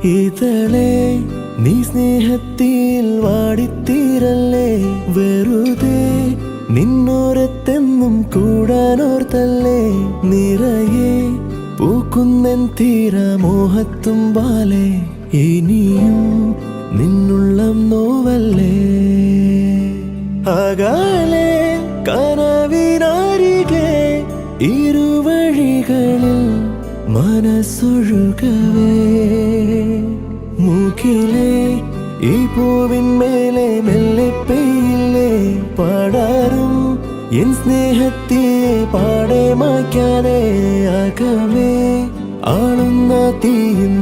ഇതളെ നീ സ്നേഹത്തിൽ വാടിത്തീരല്ലേ, വെറുതെ നിന്നോരത്തെന്നും കൂടാനോർത്തല്ലേ. നിറയെ പൂക്കുന്നൻ തീരമോഹത്തുമ്പാലെ, ഇനിയും നിന്നുള്ളം നോവല്ലേ. അകലെ കനവിനരികെ ഇരുവഴികളിൽ മനസ്സൊഴുകവേ, മൂക്കിലെ ഈ പൂവിന്മേലെ മെല്ലെ പെയ്യില്ലേ പടരും എൻ സ്നേഹത്തെ പാടെ മായ്ക്കാതെ. അകമേ ആളുന്ന തീയും